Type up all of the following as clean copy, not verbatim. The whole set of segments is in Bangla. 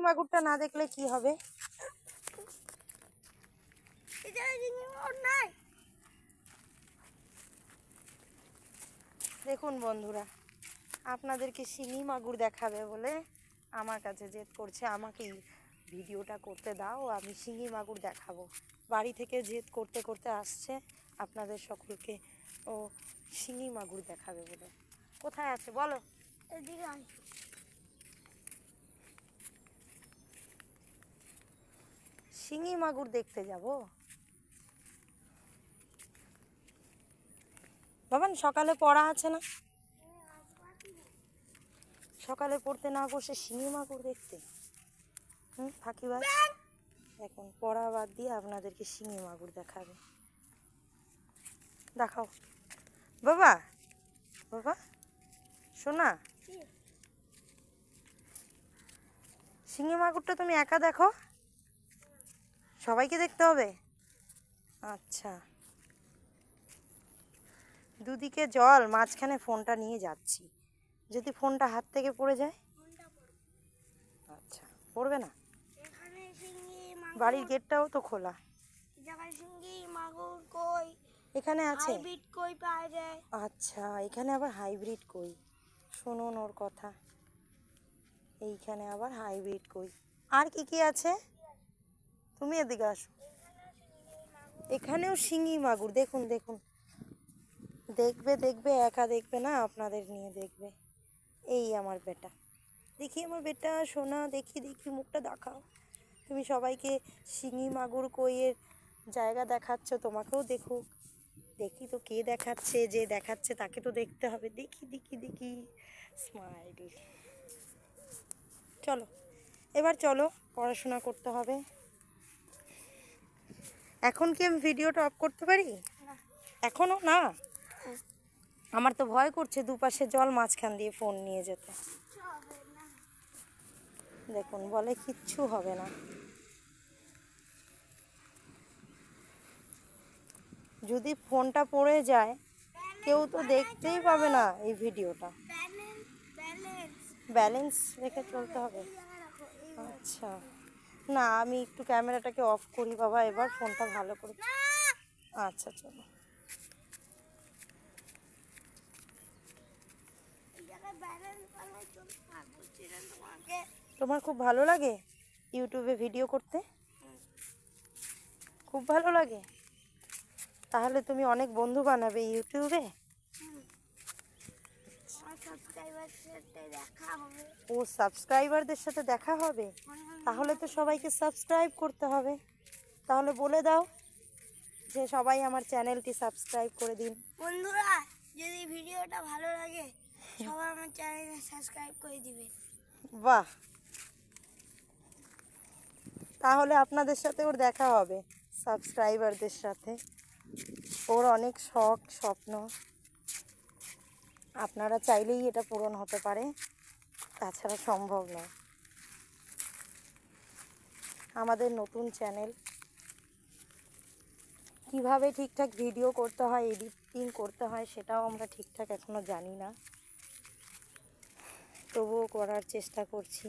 মাগুরটা না দেখলে কি হবে? দেখুন বন্ধুরা, আপনাদেরকে শিঙি মাগুর দেখাবে বলে আমার কাছে জেদ করছে, আমাকে ভিডিওটা করতে দাও, আমি শিঙি মাগুর দেখাবো। বাড়ি থেকে জেদ করতে করতে আসছে আপনাদের সকলকে ও শিঙি মাগুর দেখাবে বলে। কোথায় আছে বলো? শিঙি মাগুর দেখতে যাব বাবান? সকালে পড়া আছে না? সকালে পড়তে না বসে শিঙি মাগুর দেখতে? ফাঁকিবাজ। এখন পড়া বাদ দিয়ে আপনাদেরকে শিঙি মাগুর দেখাবে। দেখাও বাবা। বাবা শোনা, শিঙি মাগুরটা তুমি একা দেখো, সবাইকে দেখতে হবে? আচ্ছা, দুদিকে জল, মাঝখানে ফোনটা নিয়ে যাচ্ছি, যদি ফোনটা হাত থেকে পড়ে যায়? আচ্ছা, পড়বে না। বাড়ির গেটটাও তো খোলা। এখানে আছে? আচ্ছা, এখানে আবার হাইব্রিড কই। শুনুন ওর কথা, এইখানে আবার হাইব্রিড কই। আর কি কি আছে? তুমি এদিকে আসো। এখানেও শিঙি মাগুর। দেখুন দেখুন, দেখবে দেখবে, একা দেখবে না, আপনাদের নিয়ে দেখবে। এই আমার বেটা, দেখি আমার বেটা সোনা, দেখি দেখি মুখটা দেখাও। তুমি সবাইকে শিঙি মাগুর কইয়ের জায়গা দেখাচ্ছ, তোমাকেও দেখুক। দেখি তো কে দেখাচ্ছে, যে দেখাচ্ছে তাকে তো দেখতে হবে। দেখি দেখি দেখি, স্মাইল। চলো এবার, চলো পড়াশোনা করতে হবে। এখন কি আমি ভিডিওটা অফ করতে পারি? এখনো না? আমার তো ভয় করছে দুপাশে জল, মাঝখান দিয়ে ফোন নিয়ে যেতে। দেখুন বলে কিচ্ছু হবে না। যদি ফোনটা পড়ে যায় কেউ তো দেখতেই পাবে না এই ভিডিওটা। ব্যালেন্স রেখে চলতে হবে। আচ্ছা, না আমি একটু ক্যামেরাটাকে অফ করি বাবা, এবার ফোনটা ভালো করে। আচ্ছা চলো। তোমার খুব ভালো লাগে ইউটিউবে ভিডিও করতে? খুব ভালো লাগে? তাহলে তুমি অনেক বন্ধু বানাবে ইউটিউবে। ও সাবস্ক্রাইবারদের সাথে দেখা হবে? তাহলে তো সবাইকে সাবস্ক্রাইব করতে হবে। তাহলে বলে দাও যে সবাই আমার চ্যানেলটি সাবস্ক্রাইব করে দিন। বন্ধুরা, যদি ভিডিওটা ভালো লাগে সবাই আমার চ্যানেলটা সাবস্ক্রাইব করে দিবেন। বাহ, তাহলে আপনাদের সাথে ওর দেখা হবে, সাবস্ক্রাইবারদের সাথে। ওর অনেক শখ স্বপ্ন, আপনারা চাইলেই এটা পূরণ হতে পারে, তাছাড়া সম্ভব নয়। আমাদের নতুন চ্যানেল, কিভাবে ঠিকঠাক ভিডিও করতে হয়, এডিটিং করতে হয় সেটাও আমরা ঠিকঠাক এখনো জানি না, তবুও করার চেষ্টা করছি।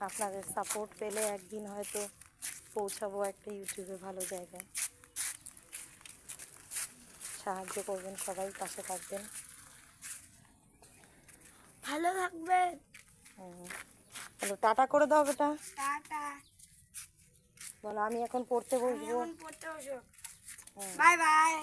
আপনাদের সাপোর্ট পেলে একদিন হয়তো পৌঁছাবো একটা ইউটিউবে ভালো জায়গায়। সাহায্য করবেন, সবাই পাশে থাকবেন। ভালো থাকবেন। বলো টাটা করে দাও বেটা। টাটা। বলো আমি এখন পড়তে বসবো। Bye bye.